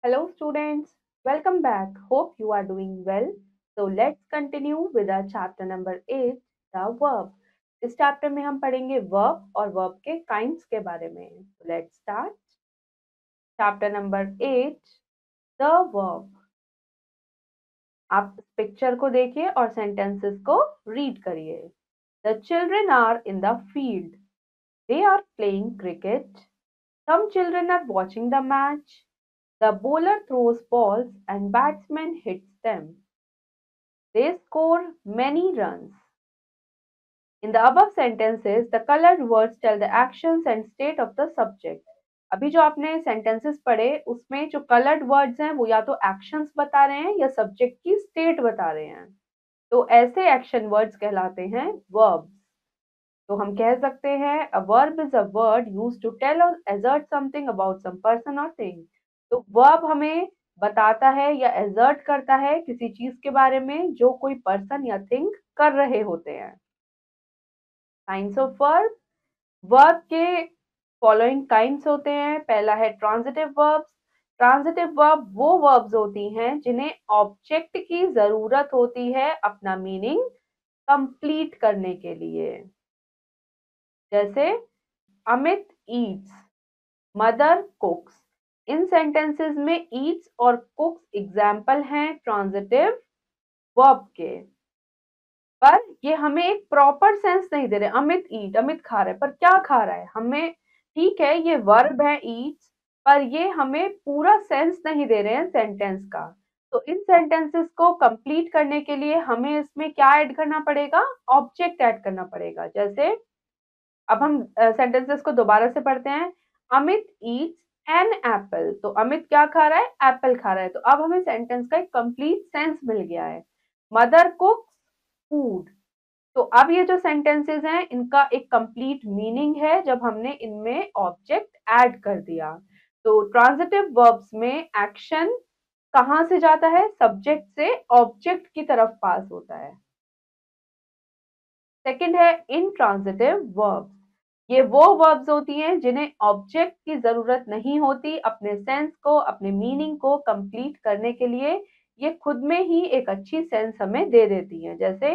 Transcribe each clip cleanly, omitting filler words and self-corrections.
Hello students, welcome back. Hope you are doing well. So let's continue with our chapter number 8, the verb. इस chapter में हम पढ़ेंगे verb और verb के kinds के बारे में. So let's start. Chapter number 8, the verb. आप पिक्चर को देखिए और सेंटेंसेस को रीड करिए. The children are in the field. They are playing cricket. Some children are watching the match. The bowler throws balls and batsman hits them. They score many runs. In the above sentences, the colored words tell the actions and state of the subject. अभी जो आपने sentences पढ़े उसमें जो coloured words हैं वो या तो एक्शंस बता रहे हैं या सब्जेक्ट की स्टेट बता रहे हैं. तो ऐसे एक्शन वर्ड्स कहलाते हैं वर्ब्स. तो हम कह सकते हैं a verb is a word used to tell or assert something about some person or thing. तो verb हमें बताता है या assert करता है किसी चीज के बारे में जो कोई पर्सन या थिंग कर रहे होते हैं. Kinds of verb. वर्ब के फॉलोइंग काइंड्स होते हैं. पहला है ट्रांजिटिव वर्ब्स. ट्रांजिटिव वर्ब वो वर्ब्स होती हैं जिन्हें ऑब्जेक्ट की जरूरत होती है अपना मीनिंग कंप्लीट करने के लिए. जैसे अमित ईट्स, मदर कुक्स. इन सेंटेंसेस में ईट्स और कुक्स एग्जाम्पल हैं ट्रांजिटिव वर्ब के. पर ये हमें एक प्रॉपर सेंस नहीं दे रहे. अमित ईट, अमित खा रहा है, पर क्या खा रहा है हमें. ठीक है ये वर्ब है ईट्स, पर ये हमें पूरा सेंस नहीं दे रहे हैं सेंटेंस का. तो इन सेंटेंसेस को कंप्लीट करने के लिए हमें इसमें क्या ऐड करना पड़ेगा, ऑब्जेक्ट ऐड करना पड़ेगा. जैसे अब हम सेंटेंसेस को दोबारा से पढ़ते हैं. Amit eats an apple. तो अमित क्या खा रहा है, एप्पल खा रहा है. तो अब हमें सेंटेंस का एक कंप्लीट सेंस मिल गया है. Mother कुक्स food. तो अब ये जो सेंटेंसेस हैं इनका एक कंप्लीट मीनिंग है जब हमने इनमें ऑब्जेक्ट ऐड कर दिया. तो ट्रांजिटिव वर्ब्स में एक्शन कहां से जाता है, सब्जेक्ट से ऑब्जेक्ट की तरफ पास होता है. सेकंड है इंट्रांजिटिव वर्ब्स. ये वो वर्ब्स होती हैं जिन्हें ऑब्जेक्ट की जरूरत नहीं होती अपने सेंस को, अपने मीनिंग को कंप्लीट करने के लिए. ये खुद में ही एक अच्छी सेंस हमें दे देती हैं. जैसे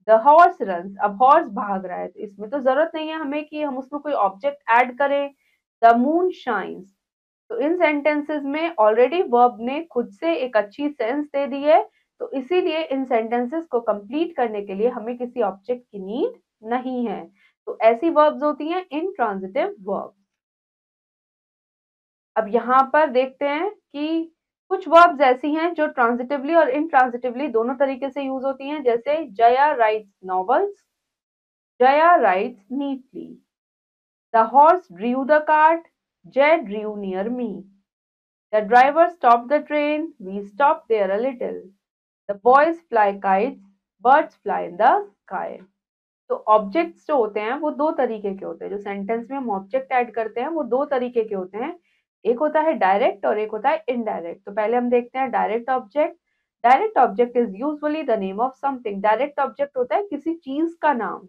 द हॉर्स रन्स. अब हॉर्स भाग रहा है तो इसमें तो जरूरत नहीं है हमें कि हम उसमें कोई ऑब्जेक्ट ऐड करें. The moon shines. तो इन सेंटेंसेस में ऑलरेडी वर्ब ने खुद से एक अच्छी सेंस दे दी है. तो इसीलिए इन सेंटेंसेस को कंप्लीट करने के लिए हमें किसी ऑब्जेक्ट की नीड नहीं है. तो ऐसी वर्ब्स होती हैं इंट्रांजिटिव वर्ब. अब यहाँ पर देखते हैं कि कुछ वर्ब्स ऐसी हैं जो ट्रांजिटिवली और इंट्रांजिटिवली दोनों तरीके से यूज होती हैं. जैसे Jaya writes novels. Jaya writes neatly. The horse drive the cart. Jay drive near me. The driver stopped the train. We stopped there a little. The boys fly kites. Birds fly in the sky. तो objects जो होते हैं वो दो तरीके के होते हैं. जो सेंटेंस में हम ऑब्जेक्ट ऐड करते हैं वो दो तरीके के होते हैं. एक होता है डायरेक्ट और एक होता है इनडायरेक्ट. तो पहले हम देखते हैं direct object. Direct object is usually the name of something. Direct object होता है किसी चीज का नाम.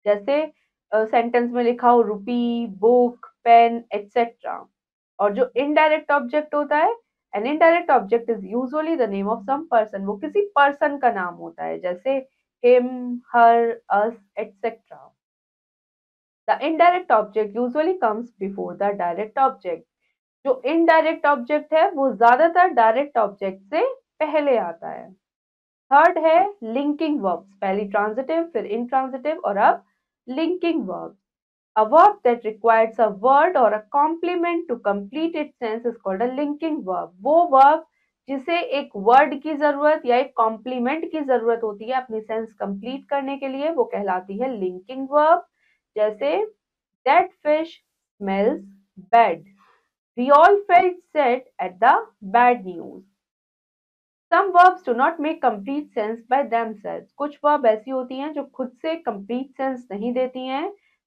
जैसे सेंटेंस में लिखा हो रुपी, बुक, पेन एक्सेट्रा. और जो इनडायरेक्ट ऑब्जेक्ट होता है, an indirect object is usually the name of some person. वो किसी पर्सन का नाम होता है. जैसे him, her, us etcetera. The indirect object usually comes before the direct object. जो इनडायरेक्ट ऑब्जेक्ट है वो ज्यादातर डायरेक्ट ऑब्जेक्ट से पहले आता है. थर्ड है लिंकिंग वर्ब्स. पहली ट्रांजिटिव, फिर इंट्रांजिटिव और अब linking verbs. A verb that requires a word or a complement to complete its sense is called a linking verb. वो verb जिसे एक word की जरूरत या एक complement की जरूरत होती है अपनी sense complete करने के लिए, वो कहलाती है linking verb. जैसे that fish smells bad. We all felt sad at the bad news. Some verbs do not make complete sense by themselves. कुछ verb ऐसी होती हैं जो खुद से complete sense नहीं देती हैं.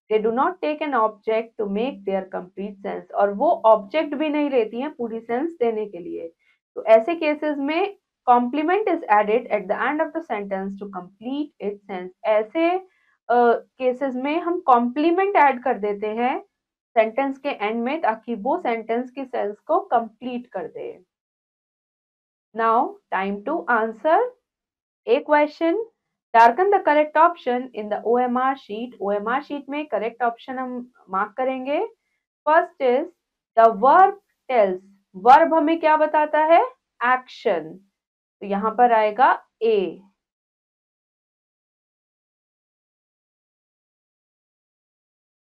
They do not take an object to make their complete sense. और वो object भी नहीं लेती हैं पूरी sense देने के लिए. तो ऐसे cases में complement is added at the end of the sentence to complete its sense. ऐसे cases में हम complement add कर देते हैं sentence के end में ताकि वो sentence की sense को complete कर दे. Now, time to answer a question. Darken the correct option in the OMR sheet. OMR sheet में correct option हम mark करेंगे. First is the verb tells. Verb हमें क्या बताता है? Action. तो यहाँ पर आएगा A.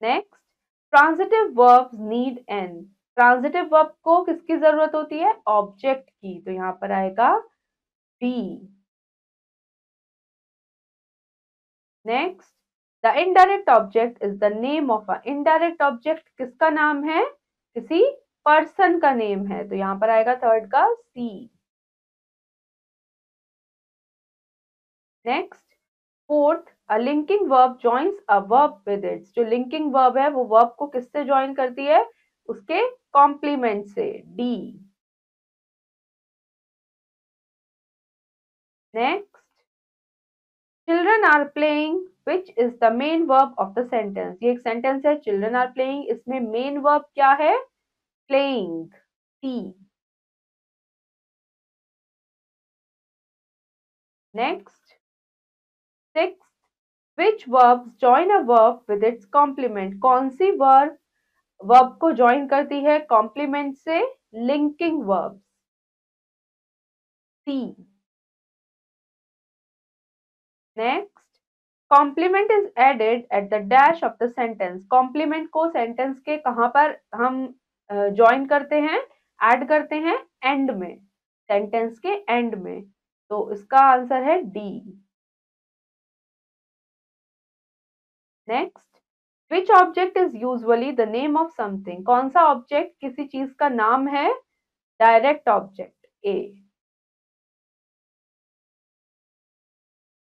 Next, transitive verbs need N. Transitive verb को किसकी जरूरत होती है? Object की. तो यहाँ पर आएगा B. Next, the indirect object is the name of a indirect object. किसका नाम है? किसी person का name है. तो यहाँ पर आएगा third का C. Next, fourth, a linking verb joins a verb with it. जो linking verb है वो verb को किससे join करती है? उसके complement से. D. Next, children are playing, which is the main verb of the sentence. ये एक sentence है, children are playing. इसमें main verb क्या है? Playing. C. Next, sixth, which verbs join a verb with its complement? कौन सी verb को join करती है complement से? Linking verbs. C. Next, complement is added at the dash of the sentence. complement को sentence के कहाँ पर हम join करते हैं, add करते हैं? end में, sentence के end में. तो इसका आंसर है D. Next, which object is usually the name of something? कौन सा object किसी चीज का नाम है? Direct object. A.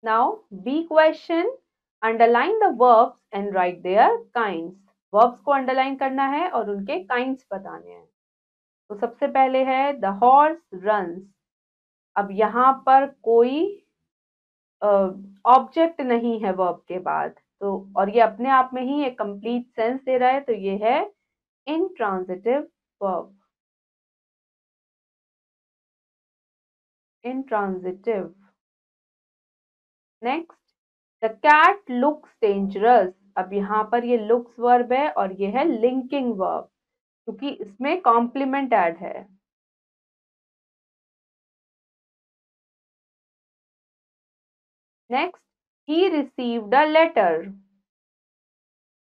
Now, B question. Underline the verbs and write their kinds. Verbs को underline करना है और उनके kinds बताने हैं. तो सबसे पहले है the horse runs. अब यहाँ पर कोई ऑब्जेक्ट नहीं है verb के बाद, तो और ये अपने आप में ही एक complete sense दे रहा है, तो ये है intransitive verb. Intransitive. Next, the cat looks dangerous. अब यहाँ पर ये looks verb है और ये है linking verb, क्योंकि इसमें complement add है. Next, he received a letter.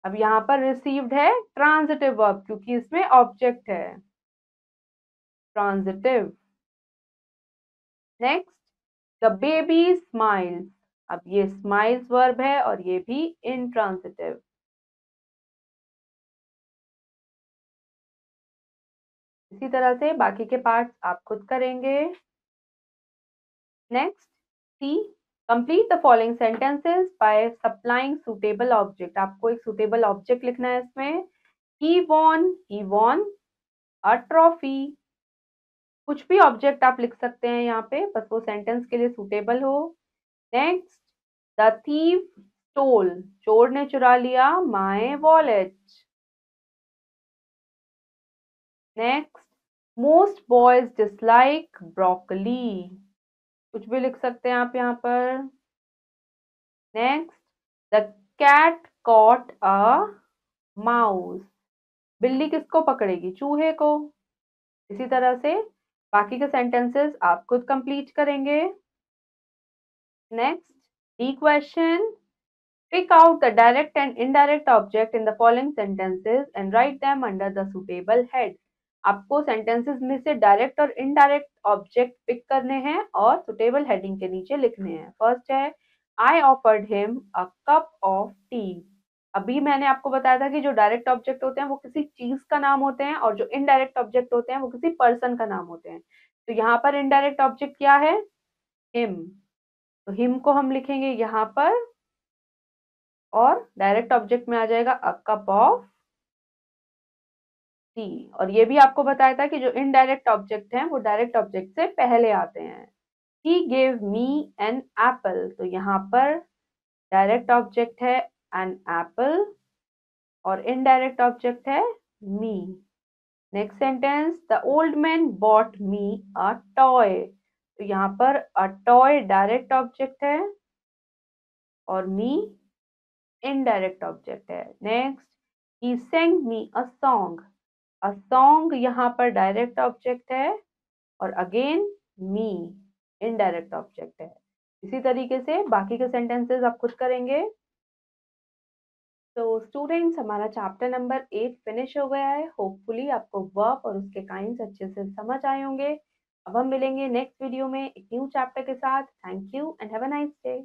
अब यहाँ पर received है transitive verb, क्योंकि इसमें object है. Transitive. Next, the baby smiles. अब ये smiles verb है और ये भी intransitive. इसी तरह से बाकी के पार्ट्स आप खुद करेंगे. Next, C. Complete the following sentences by supplying suitable object. आपको एक suitable object लिखना है इसमें. He won a trophy. कुछ भी ऑब्जेक्ट आप लिख सकते हैं यहाँ पे, बस वो सेंटेंस के लिए सुटेबल हो. Next, the thief stole. चोर ने चुरा लिया my wallet. Next, most boys dislike broccoli. कुछ भी लिख सकते हैं आप यहाँ पर. Next, the cat caught a mouse. बिल्ली किसको पकड़ेगी? चूहे को. इसी तरह से बाकी के सेंटेंसेस आप खुद कंप्लीट करेंगे. Next, D question. Pick out the direct and indirect object in the following sentences and write them under the suitable head. आपको sentences में से direct और indirect object pick करने हैं और suitable heading के नीचे लिखने हैं. First है I offered him a cup of tea. अभी मैंने आपको बताया था कि जो डायरेक्ट ऑब्जेक्ट होते हैं वो किसी चीज का नाम होते हैं और जो इनडायरेक्ट ऑब्जेक्ट होते हैं वो किसी पर्सन का नाम होते हैं. तो यहाँ पर इनडायरेक्ट ऑब्जेक्ट क्या है? हिम. तो हिम को हम लिखेंगे यहाँ पर और डायरेक्ट ऑब्जेक्ट में आ जाएगा अ कप ऑफ टी. और ये भी आपको बताया था कि जो इनडायरेक्ट ऑब्जेक्ट हैं वो डायरेक्ट ऑब्जेक्ट से पहले आते हैं. He gave me an apple. तो यहाँ पर डायरेक्ट ऑब्जेक्ट है an apple और इनडायरेक्ट ऑब्जेक्ट है me. Next sentence, the old man bought me a toy. तो यहाँ पर अ टॉय डायरेक्ट ऑब्जेक्ट है और मी इनडायरेक्ट ऑब्जेक्ट है। Next, he sang me a song. A song यहाँ पर डायरेक्ट ऑब्जेक्ट है और अगेन मी इनडायरेक्ट ऑब्जेक्ट है। इसी तरीके से बाकी के सेंटेंसेस आप खुद करेंगे। तो स्टूडेंट्स, हमारा चैप्टर नंबर 8 फिनिश हो गया है। होपफुली आपको वर्ब और उसके काइंड्स अच्छे से समझ आए होंगे। अब हम मिलेंगे नेक्स्ट वीडियो में एक न्यू चैप्टर के साथ। Thank you and have a nice day.